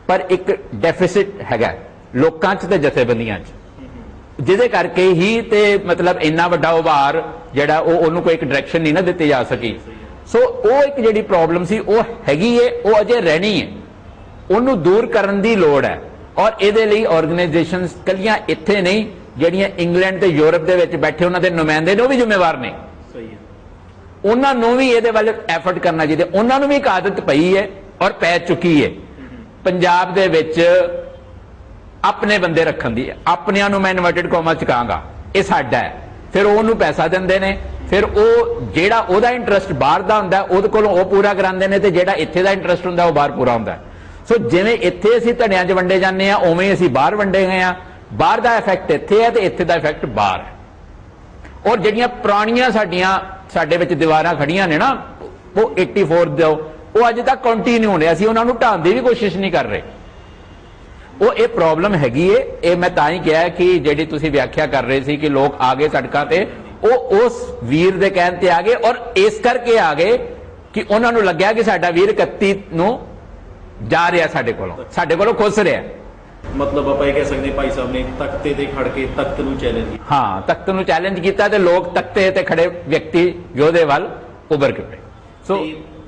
पर एक डेफिसिट हैगा लोकां च ते जथेबंदियां च, जिहदे करके ही ते मतलब इन्ना वड्डा उभार जिहड़ा ओनू कोई एक डायरैक्शन नहीं ना दित्ती जा सकी। सो वो एक जिहड़ी प्रॉब्लम सी वो हैगी है, वो अजे रहनी है, उन्नू दूर करन दी लोड़ है। और इहदे लई ऑर्गेनाइजेशनस कलियां इत्थे नहीं, जिहड़ियां इंग्लैंड ते यूरोप दे विच बैठे उन्हां दे नुमाइंदे ने वो भी जिम्मेवार ने। उन्हां नूं भी इहदे वल एफर्ट करना चाहिए। उन्हां नूं भी एक आदत पई है और पै चुकी है पंजाब दे विच अपने बंदे रखन दी, अपनियां नूं मैं इनवर्टेड कॉमा च कहांगा ये साडा है, फिर ओनू पैसा दिंदे ने, फिर वो जेड़ा ओदा इंटरस्ट बाहर दा हुंदा ओहदे कोलों वो पूरा करांदे ने, ते जेड़ा इत्थे दा इंटरस्ट हुंदा वो बाहर पूरा हुंदा। सो जिवें इत्थे असीं धड़ियां च वंडे जांदे आ उवें असीं बाहर वंडे गए आ, बाहर दा इफैक्ट इत्थे है ते इत्थे दा इफैक्ट बाहर है। और जिहड़ियां पुरानियां साडे विच दीवारां खड़ियां ने ना वो 84 दो वो अज तक कंटिन्यू ने, असीं उन्हां नूं ढाण दी भी कोशिश नहीं कर रहे। वो ये प्रॉब्लम हैगी है। ये मैं तां ही कहा कि जिहड़ी तुसीं व्याख्या कर रहे सी कि लोग आ गए सड़कां ते, वो उस वीर दे कहण ते आ गए और इस करके आ गए कि उन्हां नूं लग्गिया कि साडा वीर 31 नूं जा रहा साडे कोलों खुस रहा। मतलब आप कह सकते भाई साहब ने तख्ते ते खड़ के तख्त नूं चैलेंज किया। हाँ, तख्त नूं चैलेंज किया ते लोग तख्ते ते खड़े व्यक्ति योधे वाल उभर के पे। सो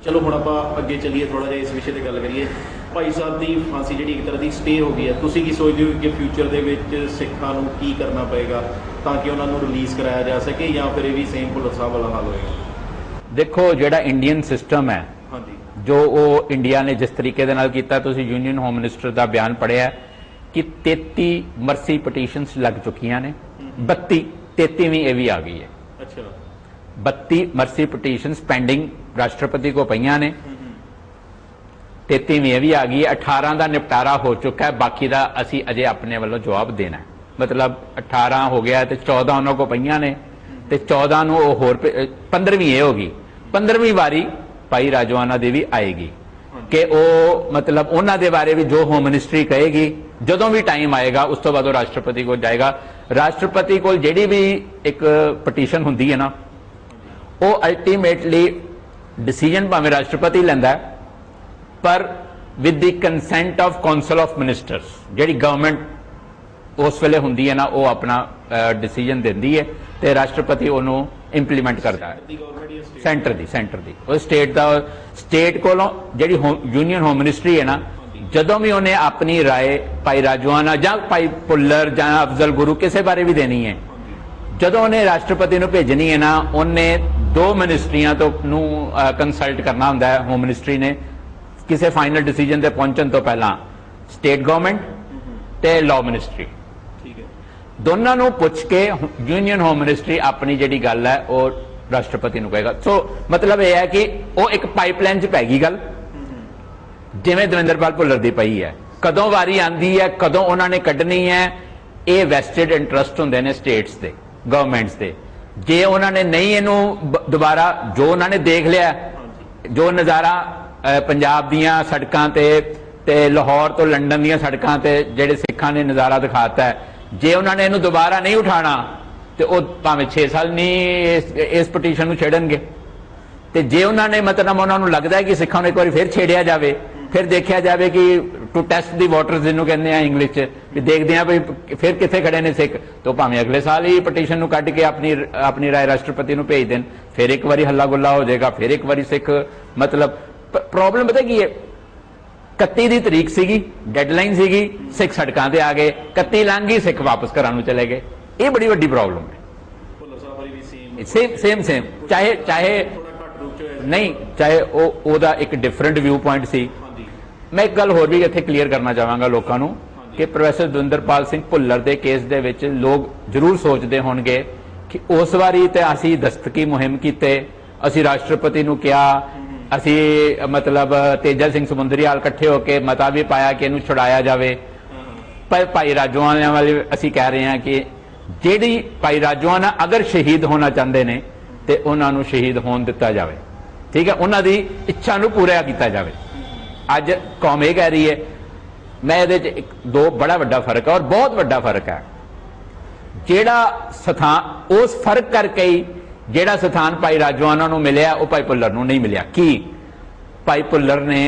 चलो हुण आपां अगे चलीए, थोड़ा जिहा इस विषय ते गल करिए। भाई साहब की फांसी जिहड़ी एक तरह की स्टे हो गई है, तुसीं की सोचदे हो कि फ्यूचर दे विच सिखां नूं की करना पएगा ताकि उन्हां नूं रिलीज कराया जा सके, या फिर ये भी सेम भुल्लर साहब वाला हाल होएगा? देखो जिहड़ा इंडियन सिस्टम है, हाँ जी, जो वो इंडिया ने जिस तरीके दे नाल कीता, तुसीं यूनियन होम मिनिस्टर का बयान पढ़िया कि 33 मर्सी पटीशनस लग चुकियां ने, 33वीं ये भी आ गई है। अच्छा, 32 मर्सी पटीशनस पेंडिंग राष्ट्रपति को पईयां ने, 33वीं ये भी आ गई है। 18 का निपटारा हो चुका है, बाकी का असी अजे अपने वालों जवाब देना है। मतलब 18 हो गया तो 14 उन्होंने को पईयां ने, तो 14 नूं होर 15वीं ये होगी। 15वीं वारी भाई राजवाना दी भी आएगी कि वो मतलब उन्होंने दे बारे भी जो होम मिनिस्ट्री कहेगी, जदों भी टाइम आएगा उस तो बाद राष्ट्रपति को जाएगा। राष्ट्रपति को जिहड़ी भी एक पटीशन हुंदी है ना, वो अल्टीमेटली डिसीजन भावें राष्ट्रपति लैंदा है, पर with the consent of council of ministers, जिहड़ी गवर्नमेंट उस वेले हुंदी है ना, वो अपना डिसीजन दिंदी है ते राष्ट्रपति उन्होंने इंप्लीमेंट करता है। सेंटर दी वो स्टेट कोलों जिहड़ी यूनियन होम मिनिस्ट्री है ना, जदों भी उन्हें अपनी राय भाई राजवाना या भाई भुल्लर या अफजल गुरु किसी बारे भी देनी है, जदों उन्हें राष्ट्रपति नूं भेजनी है ना, उन्हें 2 मिनिस्ट्रियां तो कंसल्ट करना हुंदा है होम मिनिस्ट्री ने किसी फाइनल डिसीजन ते पहुंचण तो पहला, स्टेट गवर्नमेंट ते लॉ मिनिस्ट्री, दोनों नूं पुछ के यूनियन होम मिनिस्ट्री अपनी जिहड़ी गल है वो राष्ट्रपति नूं कहेगा। सो मतलब यह है कि वो एक पाइपलाइन च पै गई गल, जिवें दविंदरपाल भुल्लर दी पई है। कदों वारी आंदी है, कदों उन्होंने कढ़नी है, ये वेस्टेड इंटरस्ट हुंदे ने स्टेट्स दे, गवर्नमेंट्स दे। जे उन्होंने नहीं इनू दोबारा जो उन्होंने देख लिया, जो नज़ारा पंजाब दियां सड़कां ते लाहौर तो लंडन दियां सड़कां ते जिहड़े सिखां ने नज़ारा दिखाता है, जे उन्होंने इनू दोबारा नहीं उठाना तो वह भावें 6 साल नहीं इस पटीशन नूं छेड़नगे। ते जे उन्होंने मतलब उन्होंने लगता है कि सिखां नूं एक बार फिर छेड़िया जाए, फिर देखा जाए कि टू टेस्ट दी वाटर्स जिन्होंने कहते हैं इंग्लिश भी, देखते हैं भाई फिर कितने खड़े ने सिख, तो भावें अगले साल ही पटीशन नूं कढ़ के अपनी राय राष्ट्रपति नूं भेज देन, फिर एक बारी हल्ला गुल्ला हो जाएगा, फिर एक बारी सिख मतलब प्रॉब्लम पता की है। 31 की तारीख सीगी, डेडलाइन सीगी, सिख सड़कों पर आ गए, 31 लंघ गई, सिख वापस घर नूं चले गए। ये बड़ी वड्डी प्रॉब्लम है। सेम चाहे नहीं, चाहे ओदा एक डिफरेंट व्यू पॉइंट सी। मैं एक गल होर भी इत्थे क्लीयर करना चाहांगा लोगों को कि प्रोफैसर दविंदरपाल सिंह भुल्लर के केस दे विच लोग जरूर सोचते होणगे कि उस वारी ते असीं दस्तकी मुहिम कीते, असीं राष्ट्रपति नूं कहा, असीं मतलब तेजा सिंह समुंदरीवाल इकट्ठे होकर मता भी पाया कि इनू छुड़ाया जाए। पर भाई राजोआना वाले असीं कह रहे हैं कि जिहड़ी भाई राजोआना अगर शहीद होना चाहते हैं तो उन्होंने शहीद होने दिता जाए, ठीक है, उन्होंने इच्छा नूं पूरा किया जाए। अज कौम यह कह रही है, मैं ये दो बड़ा वड्डा फर्क है और बहुत वड्डा फर्क है। जेड़ा स्थान उस फर्क करके ही जेड़ा स्थान भाई राजोआना नूं मिलिया वो भाई भुल्लर नूं नहीं मिलिया। कि भाई भुल्लर ने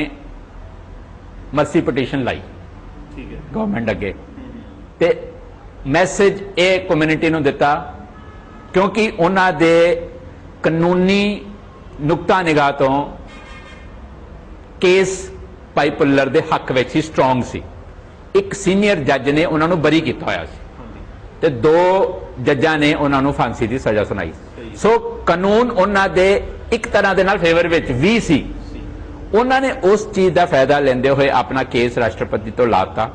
मर्सी पटीशन लाई, ਠੀਕ ਹੈ ਗਵਰਨਮੈਂਟ ਅੱਗੇ ਤੇ ਮੈਸੇਜ ਇਹ ਕਮਿਊਨਿਟੀ ਨੂੰ ਦਿੱਤਾ ਕਿਉਂਕਿ ਉਹਨਾਂ ਦੇ ਕਾਨੂੰਨੀ ਨੁਕਤਾ ਨਿਗਾਹ ਤੋਂ ਕੇਸ ਭਾਈ ਭੁੱਲਰ ਦੇ ਹੱਕ ਵਿੱਚ ਹੀ ਸਟਰੋਂਗ ਸੀ। ਇੱਕ ਸੀਨੀਅਰ ਜੱਜ ਨੇ ਉਹਨਾਂ ਨੂੰ ਬਰੀ ਕੀਤਾ ਹੋਇਆ ਸੀ ਤੇ 2 ਜੱਜਾਂ ਨੇ ਉਹਨਾਂ ਨੂੰ ਫਾਂਸੀ ਦੀ ਸਜ਼ਾ ਸੁਣਾਈ। ਸੋ ਕਾਨੂੰਨ ਉਹਨਾਂ ਦੇ ਇੱਕ ਤਰ੍ਹਾਂ ਦੇ ਨਾਲ ਫੇਵਰ ਵਿੱਚ ਵੀ ਸੀ। ਉਹਨਾਂ ਨੇ ਉਸ ਚੀਜ਼ ਦਾ ਫਾਇਦਾ ਲੈਂਦੇ ਹੋਏ ਆਪਣਾ ਕੇਸ ਰਾਸ਼ਟਰਪਤੀ ਤੋਂ ਲਾਤਾ।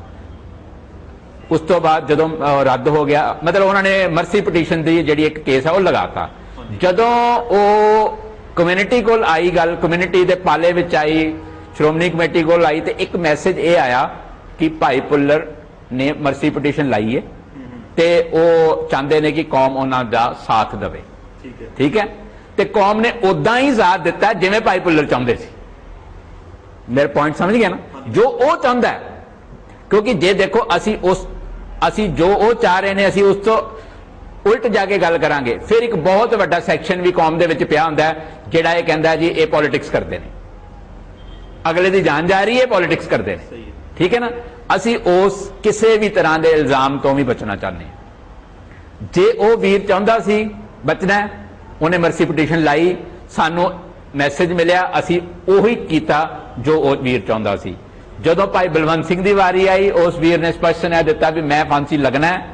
ਉਸ ਤੋਂ ਬਾਅਦ ਜਦੋਂ ਰੱਦ ਹੋ ਗਿਆ ਮਤਲਬ ਉਹਨਾਂ ਨੇ ਮਰਸੀ ਪਟੀਸ਼ਨ ਦੀ ਜਿਹੜੀ ਇੱਕ ਕੇਸ ਹੈ ਉਹ ਲਗਾਤਾ। ਜਦੋਂ ਉਹ ਕਮਿਊਨਿਟੀ ਕੋਲ ਆਈ ਗੱਲ, ਕਮਿਊਨਿਟੀ ਦੇ ਪਾਲੇ ਵਿੱਚ ਆਈ, ਸ਼੍ਰੋਮਣੀ ਕਮੇਟੀ ਕੋਲ ਆਈ ਤੇ ਇੱਕ ਮੈਸੇਜ ਇਹ ਆਇਆ ਕਿ ਭਾਈ ਭੁੱਲਰ ਨੇ ਮਰਸੀ ਪਟੀਸ਼ਨ ਲਾਈ ਹੈ ਤੇ ਉਹ ਚਾਹੁੰਦੇ ਨੇ ਕਿ ਕੌਮ ਉਹਨਾਂ ਦਾ ਸਾਥ ਦੇਵੇ। ਠੀਕ ਹੈ ਤੇ ਕੌਮ ਨੇ ਉਦਾਂ ਹੀ ਸਾਥ ਦਿੱਤਾ ਜਿਵੇਂ ਭਾਈ ਭੁੱਲਰ ਚਾਹੁੰਦੇ ਸੀ। ਮੇਰੇ ਪੁਆਇੰਟ ਸਮਝ ਗਿਆ ਨਾ, ਜੋ ਉਹ ਚਾਹੁੰਦਾ ਹੈ। ਕਿਉਂਕਿ ਜੇ ਦੇਖੋ ਅਸੀਂ ਜੋ ਉਹ ਚਾਹ ਰਹੇ ਨੇ ਅਸੀਂ ਉਸ ਤੋਂ ਉਲਟ ਜਾ ਕੇ ਗੱਲ ਕਰਾਂਗੇ ਫਿਰ ਇੱਕ ਬਹੁਤ ਵੱਡਾ ਸੈਕਸ਼ਨ ਵੀ ਕੌਮ ਦੇ ਵਿੱਚ ਪਿਆ ਹੁੰਦਾ ਹੈ ਜਿਹੜਾ ਇਹ ਕਹਿੰਦਾ ਜੀ ਇਹ ਪੋਲਿਟਿਕਸ ਕਰਦੇ ਨੇ, ਅਗਲੇ ਦੀ ਜਾਨ ਜਾ ਰਹੀ ਹੈ, ਪੋਲਿਟਿਕਸ ਕਰਦੇ ਨੇ। ਠੀਕ ਹੈ ਨਾ, ਅਸੀਂ ਉਸ ਕਿਸੇ ਵੀ ਤਰ੍ਹਾਂ ਦੇ ਇਲਜ਼ਾਮ ਤੋਂ ਵੀ ਬਚਣਾ ਚਾਹੁੰਦੇ ਹਾਂ। ਜੇ ਉਹ ਵੀਰ ਚਾਹੁੰਦਾ ਸੀ ਬਚਣਾ, ਉਹਨੇ ਮਰਸੀ ਪਟੀਸ਼ਨ ਲਾਈ, ਸਾਨੂੰ ਮੈਸੇਜ ਮਿਲਿਆ, ਅਸੀਂ ਉਹੀ ਕੀਤਾ ਜੋ ਉਹ ਵੀਰ ਚਾਹੁੰਦਾ ਸੀ। ਜਦੋਂ ਭਾਈ ਬਲਵੰਤ ਸਿੰਘ ਦੀ ਵਾਰੀ ਆਈ ਉਸ ਵੀਰ ਨੇ ਸਪਸ਼ਟ ਸੁਨੇਹਾ ਦਿੱਤਾ ਵੀ ਮੈਂ ਫਾਂਸੀ ਲੱਗਣਾ ਹੈ,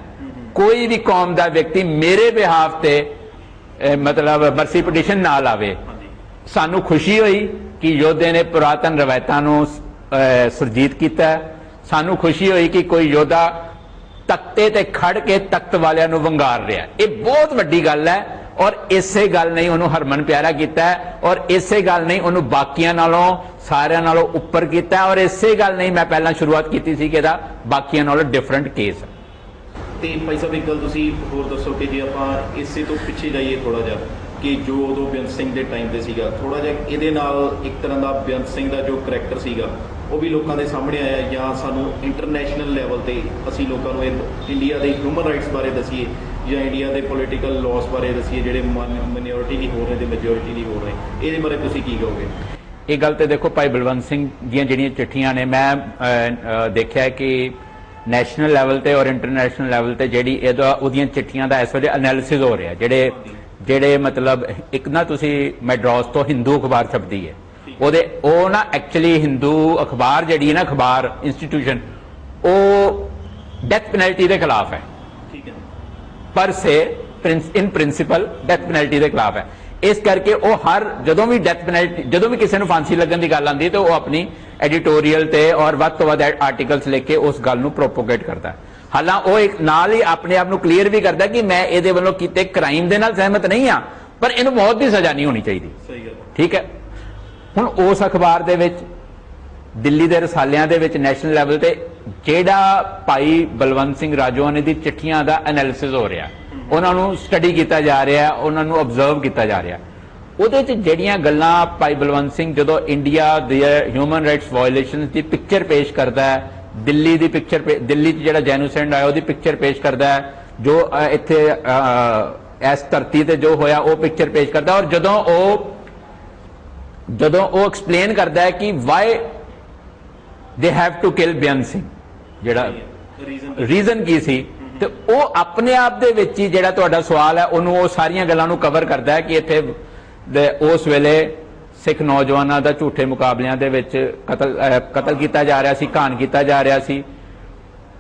ਕੋਈ ਵੀ ਕੌਮ ਦਾ ਵਿਅਕਤੀ ਮੇਰੇ ਬਿਹਾਫ ਤੇ ਮਤਲਬ ਮਰਸੀ ਪਟੀਸ਼ਨ ਨਾ ਲਾਵੇ। ਸਾਨੂੰ ਖੁਸ਼ੀ ਹੋਈ ਕਿ ਯੋਧੇ ਨੇ ਪੁਰਾਤਨ ਰਵਾਇਤਾਂ ਨੂੰ ਸੁਰਜੀਤ ਕੀਤਾ। ਸਾਨੂੰ ਖੁਸ਼ੀ ਹੋਈ ਕਿ ਕੋਈ ਯੋਧਾ ਤਖਤੇ ਤੇ ਖੜ ਕੇ ਤਖਤ ਵਾਲਿਆਂ ਨੂੰ ਵੰਗਾਰ ਰਿਹਾ। ਇਹ ਬਹੁਤ ਵੱਡੀ ਗੱਲ ਹੈ ਔਰ ਇਸੇ ਗੱਲ ਨਹੀਂ ਉਹਨੂੰ ਹਰਮਨ ਪਿਆਰਾ ਕੀਤਾ ਔਰ ਇਸੇ ਗੱਲ ਨਹੀਂ ਉਹਨੂੰ ਬਾਕੀਆਂ ਨਾਲੋਂ ਸਾਰਿਆਂ ਨਾਲੋਂ ਉੱਪਰ ਕੀਤਾ ਔਰ ਇਸੇ ਗੱਲ ਨਹੀਂ ਮੈਂ ਪਹਿਲਾਂ ਸ਼ੁਰੂਆਤ ਕੀਤੀ ਸੀ ਕਿ ਇਹਦਾ ਬਾਕੀਆਂ ਨਾਲੋਂ ਡਿਫਰੈਂਟ ਕੇਸ ਹੈ। ਤੇ ਭਾਈ ਸਾਹਿਬ ਇੱਕ ਗੱਲ ਤੁਸੀਂ ਹੋਰ ਦੱਸੋ ਕਿ ਜੇ ਆਪਾਂ ਇਸੇ ਤੋਂ ਪਿੱਛੇ ਜਾਈਏ ਥੋੜਾ ਜਿਹਾ ਕਿ ਜੋ ਉਦੋਂ ਬੇਅੰਤ ਸਿੰਘ ਦੇ ਟਾਈਮ ਤੇ ਸੀਗਾ, ਥੋੜਾ ਜਿਹਾ ਇਹਦੇ ਨਾਲ ਇੱਕ ਤਰ੍ਹਾਂ ਦਾ ਬੇਅੰਤ ਸਿੰਘ ਦਾ ਜੋ ਕਰੈਕਟਰ ਸੀਗਾ ਉਹ ਵੀ ਲੋਕਾਂ ਦੇ ਸਾਹਮਣੇ ਆਇਆ ਜਾਂ ਸਾਨੂੰ ਇੰਟਰਨੈਸ਼ਨਲ ਲੈਵਲ ਤੇ ਅਸੀਂ ਲੋਕਾਂ ਨੂੰ ਇੰਡੀਆ ਦੇ ਹਿਊਮਨ ਰਾਈਟਸ ਬਾਰੇ ਦੱਸੀਏ ਜਾਂ ਇੰਡੀਆ ਦੇ ਪੋਲੀਟੀਕਲ ਲਾਅਸ ਬਾਰੇ ਦੱਸੀਏ ਜਿਹੜੇ ਮਾਈਨੋਰਿਟੀ ਨਹੀਂ ਹੋ ਰਹੇ ਤੇ ਮੈਜੋਰਿਟੀ ਨਹੀਂ ਹੋ ਰਹੇ, ਇਹਦੇ ਬਾਰੇ ਤੁਸੀਂ ਕੀ ਕਹੋਗੇ? ਇਹ ਗੱਲ ਤੇ ਦੇਖੋ ਭਾਈ ਬਲਵੰਤ ਸਿੰਘ ਦੀਆਂ ਜਿਹੜੀਆਂ ਚਿੱਠੀਆਂ ਨੇ ਮੈਂ ਦੇਖਿਆ ਕਿ ਨੈਸ਼ਨਲ ਲੈਵਲ ਤੇ ਔਰ ਇੰਟਰਨੈਸ਼ਨਲ ਲੈਵਲ ਤੇ ਜਿਹੜੀ ਉਹਦੀਆਂ ਚਿੱਠੀਆਂ ਦਾ ਇਸ ਵੇਲੇ ਐਨਾਲਿਸਿਸ ਹੋ ਰਿਹਾ। ਜਿਹੜੇ ਮਤਲਬ ਇੱਕ ਨਾ ਤੁਸੀਂ ਮੈਡਰਾਸ ਤੋਂ ਹਿੰਦੂ ਅਖਬਾਰ ਛਪਦੀ ਹੈ ਉਹ ਨਾ ਐਕਚੁਅਲੀ ਹਿੰਦੂ ਅਖਬਾਰ ਜਿਹੜੀ ਹੈ ਨਾ ਅਖਬਾਰ ਇੰਸਟੀਟਿਊਸ਼ਨ ਉਹ ਡੈਥ ਪੈਨਲਟੀ ਦੇ ਖਿਲਾਫ ਹੈ। ਪਰ ਸੇ ਇਨ ਪ੍ਰਿੰਸੀਪਲ ਡੈਥ ਪੈਨਲਟੀ ਦੇ ਖਿਲਾਫ ਹੈ। ਇਸ ਕਰਕੇ ਉਹ ਜਦੋਂ ਵੀ ਡੈਥ ਪੈਨਲਟੀ ਜਦੋਂ ਵੀ ਕਿਸੇ ਨੂੰ ਫਾਂਸੀ ਲੱਗਣ ਦੀ ਗੱਲ ਆਉਂਦੀ ਹੈ ਤਾਂ ਉਹ ਆਪਣੀ ਐਡੀਟੋਰੀਅਲ ਤੇ ਔਰ ਵੱਧ ਤੋਂ ਵੱਧ ਆਰਟੀਕਲਸ ਲਿਖ ਕੇ ਉਸ ਗੱਲ ਨੂੰ ਪ੍ਰੋਪੋਗੇਟ ਕਰਦਾ। ਹਾਲਾਂਕਿ ਉਹ ਇੱਕ ਨਾਲ ਹੀ ਆਪਣੇ ਆਪ ਨੂੰ ਕਲੀਅਰ ਵੀ ਕਰਦਾ ਕਿ ਮੈਂ ਇਹਦੇ ਵੱਲੋਂ ਕੀਤੇ ਕ੍ਰਾਈਮ ਦੇ ਨਾਲ ਸਹਿਮਤ ਨਹੀਂ ਆ ਪਰ ਇਹਨੂੰ ਮੌਤ ਦੀ ਸਜ਼ਾ ਨਹੀਂ ਹੋਣੀ ਚਾਹੀਦੀ। ਠੀਕ ਹੈ, ਹੁਣ ਉਸ ਅਖਬਾਰ ਦੇ ਵਿੱਚ ਦਿੱਲੀ ਦੇ ਰਸਾਲਿਆਂ ਦੇ ਵਿੱਚ ਨੈਸ਼ਨਲ ਲੈਵਲ ਤੇ ਜਿਹੜਾ ਭਾਈ ਬਲਵੰਤ ਸਿੰਘ ਰਾਜੋਆਨੇ ਦੀ ਚਿੱਠੀਆਂ ਦਾ ਐਨਾਲਿਸਿਸ ਹੋ ਰਿਹਾ, ਉਹਨਾਂ ਨੂੰ ਸਟੱਡੀ ਕੀਤਾ ਜਾ ਰਿਹਾ, ਉਹਨਾਂ ਨੂੰ ਆਬਜ਼ਰਵ ਕੀਤਾ ਜਾ ਰਿਹਾ, ਉਹਦੇ 'ਚ ਜਿਹੜੀਆਂ ਗੱਲਾਂ ਭਾਈ ਬਲਵੰਤ ਸਿੰਘ ਜਦੋਂ ਇੰਡੀਆ ਦੇ ਹਿਊਮਨ ਰਾਈਟਸ ਵਾਇਓਲੇਸ਼ਨਸ ਦੀ ਪਿਕਚਰ ਪੇਸ਼ ਕਰਦਾ ਹੈ, ਦਿੱਲੀ ਦੀ ਪਿਕਚਰ ਦਿੱਲੀ 'ਚ ਜਿਹੜਾ ਜੈਨੋਸਾਈਡ ਆਇਆ ਉਹਦੀ ਪਿਕਚਰ ਪੇਸ਼ ਕਰਦਾ ਹੈ, ਜੋ ਇੱਥੇ ਇਸ ਧਰਤੀ ਤੇ ਜੋ ਹੋਇਆ ਉਹ ਪਿਕਚਰ ਪੇਸ਼ ਕਰਦਾ ਔਰ ਜਦੋਂ ਉਹ ਐਕਸਪਲੇਨ ਕਰਦਾ ਹੈ ਕਿ why they have to kill Beant Singh, ਜਿਹੜਾ ਰੀਜ਼ਨ ਕੀ ਸੀ, ਤੇ ਉਹ ਆਪਣੇ ਆਪ ਦੇ ਵਿੱਚ ਹੀ ਜਿਹੜਾ ਤੁਹਾਡਾ ਸਵਾਲ ਹੈ ਉਹਨੂੰ ਉਹ ਸਾਰੀਆਂ ਗੱਲਾਂ ਨੂੰ ਕਵਰ ਕਰਦਾ ਹੈ ਕਿ ਇੱਥੇ ਉਸ ਵੇਲੇ ਸਿੱਖ ਨੌਜਵਾਨਾਂ ਦਾ ਝੂਠੇ ਮੁਕਾਬਲਿਆਂ ਦੇ ਵਿੱਚ ਕਤਲ ਕੀਤਾ ਜਾ ਰਿਹਾ ਸੀ, ਘਾਣ ਕੀਤਾ ਜਾ ਰਿਹਾ ਸੀ,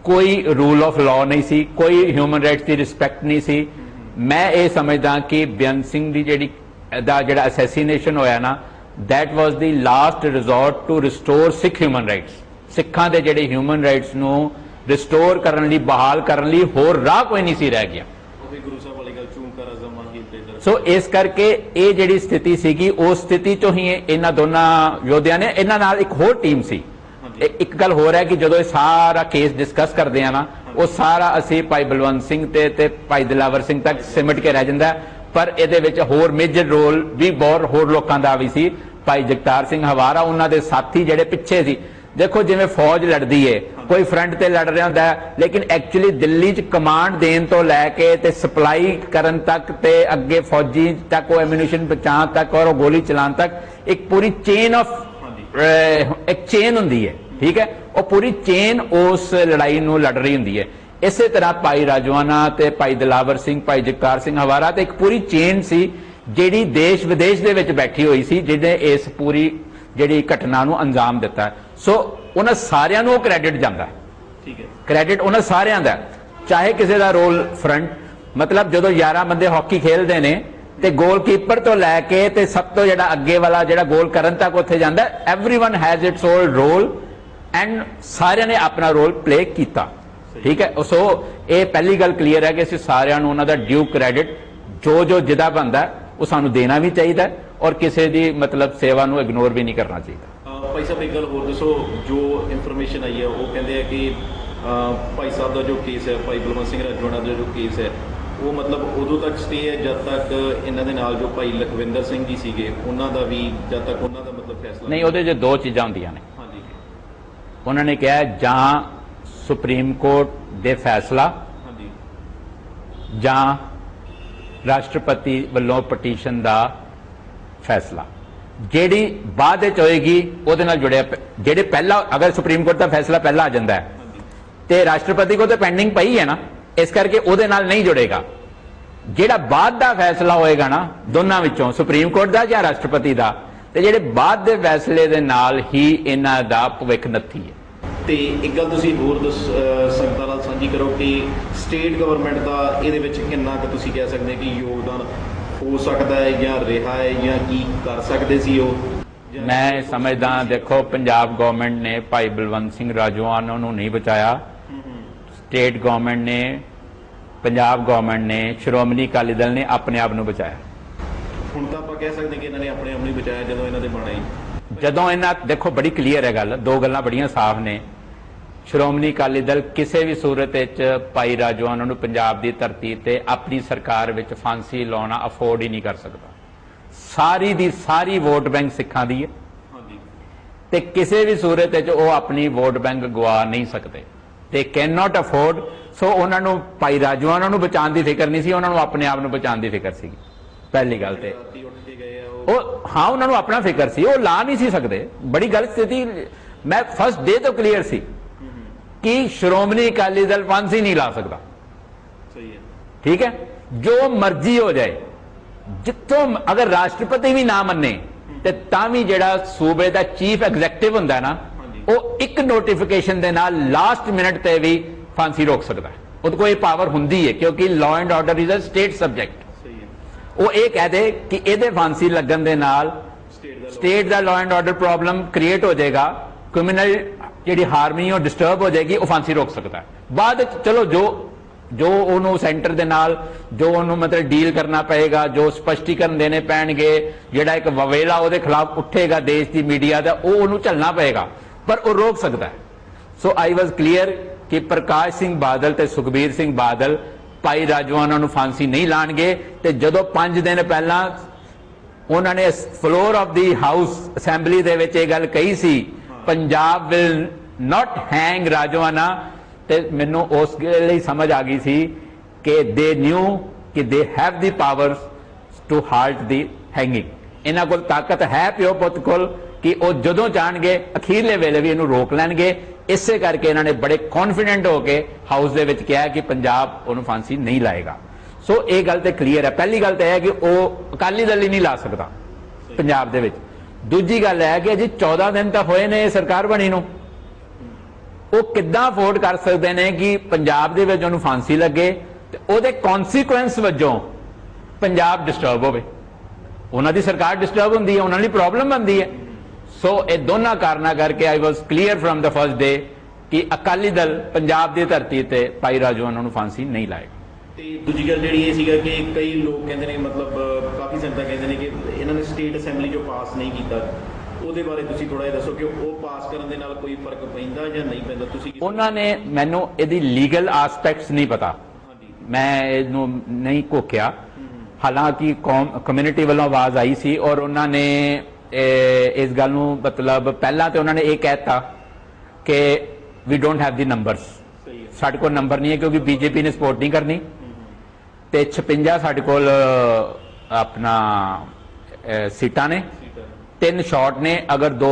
ਕੋਈ ਰੂਲ ਆਫ ਲਾਅ ਨਹੀਂ ਸੀ, ਕੋਈ ਹਿਊਮਨ ਰਾਈਟਸ ਦੀ ਰਿਸਪੈਕਟ ਨਹੀਂ ਸੀ। ਮੈਂ ਇਹ ਸਮਝਦਾ ਕਿ ਬੇਅੰਤ ਸਿੰਘ ਦੀ ਜਿਹੜਾ ਅਸੈਸੀਨੇਸ਼ਨ ਹੋਇਆ ਨਾ, that was the last resort to restore Sikh human rights। ਸਿੱਖਾਂ ਦੇ ਜਿਹੜੇ ਹਿਊਮਨ ਰਾਈਟਸ ਨੂੰ ਰਿਸਟੋਰ ਕਰਨ ਲਈ, ਬਹਾਲ ਕਰਨ ਲਈ ਹੋਰ ਰਾਹ ਕੋਈ ਨਹੀਂ ਸੀ ਰਹਿ ਗਿਆ। ਸੋ ਇਸ ਕਰਕੇ ਇਹ ਜਿਹੜੀ ਸਥਿਤੀ ਸੀਗੀ ਉਸ ਸਥਿਤੀ ਚੋਂ ਹੀ ਇਹਨਾਂ ਦੋਨਾਂ ਯੋਧਿਆਂ ਨੇ, ਇਹਨਾਂ ਨਾਲ ਇੱਕ ਹੋਰ ਟੀਮ ਸੀ। ਇੱਕ ਗੱਲ ਹੋਰ ਹੈ ਕਿ ਜਦੋਂ ਇਹ ਸਾਰਾ ਕੇਸ ਡਿਸਕਸ ਕਰਦੇ ਆ ਨਾ ਉਹ ਸਾਰਾ ਅਸੀਂ ਭਾਈ ਬਲਵੰਤ ਸਿੰਘ ਤੇ ਭਾਈ ਦਿਲਾਵਰ ਸਿੰਘ ਤੱਕ ਸਿਮਟ ਕੇ ਰਹਿ ਜਾਂਦਾ, ਪਰ ਇਹਦੇ ਵਿੱਚ ਹੋਰ ਮੇਜਰ ਰੋਲ ਵੀ ਬਹੁਤ ਹੋਰ ਲੋਕਾਂ ਦਾ ਵੀ ਸੀ। ਭਾਈ ਜਗਤਾਰ ਸਿੰਘ ਹਵਾਰਾ, ਉਹਨਾਂ ਦੇ ਸਾਥੀ ਜਿਹੜੇ ਪਿੱਛੇ ਸੀ। ਦੇਖੋ ਜਿਵੇਂ ਫੌਜ ਲੜਦੀ ਏ, ਕੋਈ ਫਰੰਟ ਤੇ ਲੜ ਰਿਹਾ ਹੁੰਦਾ ਲੇਕਿਨ ਐਕਚੁਅਲੀ ਦਿੱਲੀ 'ਚ ਕਮਾਂਡ ਦੇਣ ਤੋਂ ਲੈ ਕੇ ਤੇ ਸਪਲਾਈ ਕਰਨ ਤੱਕ ਤੇ ਅੱਗੇ ਫੌਜੀ ਤੱਕ ਉਹ ਐਮਿਊਨੀਸ਼ਨ ਪਹੁੰਚਾਉਣ ਤੱਕ ਔਰ ਉਹ ਗੋਲੀ ਚਲਾਉਣ ਤੱਕ ਇੱਕ ਪੂਰੀ ਚੇਨ ਆਫ ਇੱਕ ਚੇਨ ਹੁੰਦੀ ਹੈ। ठीक है, वो पूरी चेन उस लड़ाई ਨੂੰ लड़ रही ਹੁੰਦੀ है। इसे तरह भाई राजवाना ते भाई दिलावर सिंह, भाई जगतार सिंह हवारा ते एक पूरी चेन सी ਜਿਹੜੀ देश विदेश ਦੇ ਵਿੱਚ बैठी हुई सी, ਜਿਹਨੇ ਇਸ पूरी ਜਿਹੜੀ घटना ਨੂੰ अंजाम ਦਿੱਤਾ है। सो ਉਹਨਾਂ ਸਾਰਿਆਂ ਨੂੰ क्रेडिट ਜਾਂਦਾ है, ठीक है, क्रेडिट ਉਹਨਾਂ ਸਾਰਿਆਂ ਦਾ, ਚਾਹੇ ਕਿਸੇ ਦਾ रोल फ्रंट, मतलब ਜਦੋਂ 11 ਬੰਦੇ ਹਾਕੀ ਖੇਲਦੇ ਨੇ ਤੇ ਗੋਲਕੀਪਰ ਤੋਂ ਲੈ ਕੇ ਤੇ ਸਭ ਤੋਂ ਜਿਹੜਾ ਅੱਗੇ ਵਾਲਾ ਜਿਹੜਾ ਗੋਲ ਕਰਨ ਤੱਕ ਉੱਥੇ ਜਾਂਦਾ, everyone has its own role and ਸਾਰਿਆਂ ਨੇ ਆਪਣਾ रोल प्ले ਕੀਤਾ, ठीक है। सो ਇਹ ਪਹਿਲੀ ਗੱਲ ਕਲੀਅਰ ਹੈ ਕਿ ਅਸੀਂ ਸਾਰਿਆਂ ਨੂੰ ਉਹਨਾਂ ਦਾ ਡਿਊ ਕ੍ਰੈਡਿਟ ਜੋ ਜਿਹਦਾ ਬਣਦਾ ਉਹ ਸਾਨੂੰ ਦੇਣਾ ਵੀ ਚਾਹੀਦਾ ਔਰ ਕਿਸੇ ਦੀ मतलब ਸੇਵਾ ਨੂੰ ਇਗਨੋਰ ਵੀ ਨਹੀਂ ਕਰਨਾ ਚਾਹੀਦਾ। ਭਾਈ ਸਾਹਿਬ ਇੱਕ ਗੱਲ ਹੋਰ ਦੱਸੋ, ਜੋ ਇਨਫੋਰਮੇਸ਼ਨ ਆਈ ਹੈ ਉਹ ਕਹਿੰਦੇ ਆ ਕਿ ਭਾਈ ਸਾਹਿਬ ਦਾ ਜੋ ਕੇਸ ਹੈ, ਭਾਈ ਬਲਵੰਤ ਸਿੰਘ ਰਾਜਵਾਨਾ ਦਾ ਜੋ ਕੇਸ ਹੈ, ਉਹ मतलब ਉਦੋਂ ਤੱਕ ਸਟੇ ਹੈ ਜਦ ਤੱਕ ਇਹਨਾਂ ਦੇ ਨਾਲ ਜੋ ਭਾਈ ਲਖਵਿੰਦਰ ਸਿੰਘ ਜੀ ਸੀਗੇ ਉਹਨਾਂ ਦਾ ਵੀ ਜਦ ਤੱਕ ਉਹਨਾਂ ਦਾ मतलब ਫੈਸਲਾ ਨਹੀਂ। ਉਹਦੇ 'ਚ ਦੋ ਚੀਜ਼ਾਂ ਹੁੰਦੀਆਂ ਨੇ। ਹਾਂਜੀ, ਉਹਨਾਂ ਨੇ ਕਿਹਾ ਜਾਂ ਸੁਪਰੀਮ ਕੋਰਟ ਦੇ ਫੈਸਲਾ ਹਾਂਜੀ, ਜਾਂ ਰਾਸ਼ਟਰਪਤੀ ਵੱਲੋਂ ਪਟੀਸ਼ਨ ਦਾ ਫੈਸਲਾ, ਜਿਹੜੀ ਬਾਅਦ ਵਿੱਚ ਹੋਏਗੀ ਉਹਦੇ ਨਾਲ ਜੁੜਿਆ। ਜਿਹੜੇ ਪਹਿਲਾਂ ਅਗਰ ਸੁਪਰੀਮ ਕੋਰਟ ਦਾ ਫੈਸਲਾ ਪਹਿਲਾਂ ਆ ਜਾਂਦਾ ਹੈ ਤੇ ਰਾਸ਼ਟਰਪਤੀ ਕੋਲ ਤਾਂ ਪੈਂਡਿੰਗ ਪਈ ਹੈ ਨਾ, ਇਸ ਕਰਕੇ ਉਹਦੇ ਨਾਲ ਨਹੀਂ ਜੁੜੇਗਾ। ਜਿਹੜਾ ਬਾਅਦ ਦਾ ਫੈਸਲਾ ਹੋਏਗਾ ਨਾ ਦੋਨਾਂ ਵਿੱਚੋਂ, ਸੁਪਰੀਮ ਕੋਰਟ ਦਾ ਜਾਂ ਰਾਸ਼ਟਰਪਤੀ ਦਾ, ਤੇ ਜਿਹੜੇ ਬਾਅਦ ਦੇ ਫੈਸਲੇ ਦੇ ਨਾਲ ਹੀ ਇਹਨਾਂ ਦਾ ਭਵਿੱਖ ਨੱਥੀ ਹੈ। ਤੇ ਇੱਕ ਗੱਲ ਤੁਸੀਂ ਹੋਰ ਸੰਗਤਾਂ ਨਾਲ ਸਾਂਝੀ ਕਰੋ ਕਿ ਸਟੇਟ ਗਵਰਨਮੈਂਟ ਦਾ ਇਹਦੇ ਵਿੱਚ ਕਿੰਨਾ ਕੁ ਤੁਸੀਂ ਕਹਿ ਸਕਦੇ ਕਿ ਯੋਗਦਾਨ ਹੋ ਸਕਦਾ ਹੈ ਜਾਂ ਰਿਹਾ ਹੈ ਜਾਂ ਕੀ ਕਰ ਸਕਦੇ ਸੀ ਉਹ? ਮੈਂ ਸਮਝਦਾ, ਦੇਖੋ ਪੰਜਾਬ ਗਵਰਨਮੈਂਟ ਨੇ ਭਾਈ ਬਲਵੰਤ ਸਿੰਘ ਰਾਜਵਾਨਾ ਨੂੰ ਨਹੀਂ ਬਚਾਇਆ, ਸਟੇਟ ਗਵਰਨਮੈਂਟ ਨੇ, ਪੰਜਾਬ ਗਵਰਨਮੈਂਟ ਨੇ, ਸ਼੍ਰੋਮਣੀ ਅਕਾਲੀ ਦਲ ਨੇ ਆਪਣੇ ਆਪ ਨੂੰ ਬਚਾਇਆ। ਹੁਣ ਤਾਂ ਆਪਾਂ ਕਹਿ ਸਕਦੇ ਕਿ ਇਹਨਾਂ ਨੇ ਆਪਣੇ ਆਪ ਨੂੰ ਬਚਾਇਆ ਜਦੋਂ ਇਹਨਾਂ ਦੇ ਬਣੇ। ਜਦੋਂ ਇਹਨਾਂ, ਦੇਖੋ ਬੜੀ ਕਲੀਅਰ ਹੈ ਗੱਲ, ਦੋ ਗੱਲਾਂ ਬੜੀਆਂ ਸਾਫ਼ ਨੇ। ਸ਼੍ਰੋਮਣੀ ਅਕਾਲੀ ਦਲ ਕਿਸੇ ਵੀ ਸੂਰਤ ਵਿੱਚ ਭਾਈ ਰਾਜਵਾਨਾ ਨੂੰ ਪੰਜਾਬ ਦੀ ਧਰਤੀ ਤੇ ਆਪਣੀ ਸਰਕਾਰ ਵਿੱਚ ਫਾਂਸੀ ਲਾਉਣਾ ਅਫੋਰਡ ਹੀ ਨਹੀਂ ਕਰ ਸਕਦਾ। ਸਾਰੀ ਦੀ ਸਾਰੀ ਵੋਟ ਬੈਂਕ ਸਿੱਖਾਂ ਦੀ ਹੈ ਤੇ ਕਿਸੇ ਵੀ ਸੂਰਤ ਵਿੱਚ ਉਹ ਆਪਣੀ ਵੋਟ ਬੈਂਕ ਗਵਾ ਨਹੀਂ ਸਕਦੇ, ਤੇ ਕੈਨ ਨਾਟ ਅਫੋਰਡ। ਸੋ ਉਹਨਾਂ ਨੂੰ ਭਾਈ ਰਾਜਵਾਨਾ ਨੂੰ ਬਚਾਉਣ ਦੀ ਫਿਕਰ ਨਹੀਂ ਸੀ, ਉਹਨਾਂ ਨੂੰ ਆਪਣੇ ਆਪ ਨੂੰ ਬਚਾਉਣ ਦੀ ਫਿਕਰ ਸੀ। ਪਹਿਲੀ ਗੱਲ ਤੇ ਉਹ, ਹਾਂ, ਉਹਨਾਂ ਨੂੰ ਆਪਣਾ ਫਿਕਰ ਸੀ, ਉਹ ਲਾ ਨਹੀਂ ਸੀ ਸਕਦੇ। ਬੜੀ ਗਲਤ ਸਥਿਤੀ, ਮੈਂ ਫਸਟ ਡੇ ਤੋਂ ਕਲੀਅਰ ਸੀ कि श्रोमणी अकाली दल फांसी नहीं ला सकता। सही है, ठीक है, जो मर्जी हो जाए, जितों अगर राष्ट्रपति भी ना मन्ने ते तावी जेड़ा सूबे दा चीफ एग्जीक्यूटिव हुंदा है ना, वो एक नोटिफिकेशन दे नाल लास्ट मिनट ते भी फांसी रोक सकता है। उहदे कोल पावर हुंदी है क्योंकि law and order is a state subject. सही है, वो ये कह दे कि इहदे फांसी लगन दे नाल स्टेट दा law and order problem create हो जाएगा, क्रिमिनल ਜਿਹੜੀ ਹਾਰਮਨੀ ਉਹ ਡਿਸਟਰਬ ਹੋ ਜਾਏਗੀ, ਉਹ ਫਾਂਸੀ ਰੋਕ ਸਕਦਾ ਹੈ। ਬਾਅਦ ਚਲੋ ਜੋ ਉਹਨੂੰ ਸੈਂਟਰ ਦੇ ਨਾਲ ਜੋ ਉਹਨੂੰ मतलब ਡੀਲ ਕਰਨਾ ਪਏਗਾ, ਜੋ ਸਪਸ਼ਟੀਕਰਨ ਦੇਣੇ ਪੈਣਗੇ, ਜਿਹੜਾ ਇੱਕ ਵਵੇਲਾ ਉਹਦੇ ਖਿਲਾਫ ਉੱਠੇਗਾ ਦੇਸ਼ ਦੀ ਮੀਡੀਆ ਦਾ, ਉਹ ਉਹਨੂੰ ਝੱਲਣਾ ਪਏਗਾ, ਪਰ ਉਹ ਰੋਕ ਸਕਦਾ ਹੈ। ਸੋ ਆਈ ਵਾਜ਼ ਕਲੀਅਰ ਕਿ ਪ੍ਰਕਾਸ਼ ਸਿੰਘ ਬਾਦਲ ਤੇ ਸੁਖਬੀਰ ਸਿੰਘ ਬਾਦਲ ਭਾਈ ਰਾਜਵਾਨਾ ਨੂੰ ਫਾਂਸੀ ਨਹੀਂ ਲਾਣਗੇ। ਤੇ ਜਦੋਂ 5 ਦਿਨ ਪਹਿਲਾਂ ਉਹਨਾਂ ਨੇ floor of the house assembly ਦੇ ਵਿੱਚ ਇਹ ਗੱਲ ਕਹੀ ਸੀ, Punjab will not hang Rajoana, ते मैनू उस लिए समझ आ गई सी कि दे न्यू कि they have the powers to halt the hanging. इन्हां कोल ताकत है प्यो पुत कोल कि वो जदों चाहणगे अखीरले वेले भी इहनूं रोक लैणगे। इसे करके इन्हां ने बड़े कॉन्फिडेंट होके हाउस दे विच कहा कि पंजाब उहनूं फांसी नहीं लाएगा। सो ये गल ते क्लीयर है। पहली गल तो है कि वो अकाली दल ही नहीं ला सकता पंजाब दे विच। दूजी गल है कि जी 14 दिन तो होए ने सरकार बनी नूं, वो किद्दां अफोर्ड कर सकते हैं कि पंजाब दे विच उहनूं फांसी लगे ते उहदे कॉन्सीक्वेंस वजों पंजाब डिस्टर्ब होवे, उन्हां दी सरकार डिस्टर्ब हुंदी है, उन्हां दी प्रॉब्लम बनती है। सो ये दोनों कारणों करके I was clear from the first day कि अकाली दल पंजाब की धरती ते भाई राजवाना नूं फांसी नहीं लाएगा। दूजी गल जी ये सीगा कि कई लोग कहते हैं मतलब काफ़ी संगतां कहते हैं कि इन्होंने स्टेट असैंबली जो पास नहीं किया, ਉਹਦੇ ਬਾਰੇ ਤੁਸੀਂ ਥੋੜਾ ਜਿਹਾ ਦੱਸੋ ਕਿ ਉਹ ਪਾਸ ਕਰਨ ਦੇ ਨਾਲ ਕੋਈ ਫਰਕ ਪੈਂਦਾ ਜਾਂ ਨਹੀਂ ਪੈਂਦਾ? ਤੁਸੀਂ ਉਹਨਾਂ ਨੇ ਮੈਨੂੰ ਇਹਦੀ ਲੀਗਲ ਐਸਪੈਕਟਸ ਨਹੀਂ ਪਤਾ, ਮੈਂ ਇਹਨੂੰ ਨਹੀਂ ਘੋਖਿਆ। ਹਾਲਾਂਕਿ ਕਮਿਊਨਿਟੀ ਵੱਲੋਂ ਆਵਾਜ਼ ਆਈ ਸੀ ਔਰ ਉਹਨਾਂ ਨੇ ਇਸ ਗੱਲ ਨੂੰ मतलब ਪਹਿਲਾਂ ਤੇ ਉਹਨਾਂ ਨੇ ਇਹ ਕਹਿਤਾ ਕਿ ਵੀ ਡੋਂਟ ਹੈਵ ਦੀ ਨੰਬਰਸ, ਸਾਡੇ ਕੋਲ ਨੰਬਰ ਨਹੀਂ ਹੈ ਕਿਉਂਕਿ ਬੀਜੇਪੀ ਨੇ ਸਪੋਰਟ ਨਹੀਂ ਕਰਨੀ ਤੇ 56 ਸਾਡੇ ਕੋਲ ਆਪਣਾ ਸੀਟਾਂ ਨੇ, 3 ਸ਼ਾਟ ਨੇ, अगर 2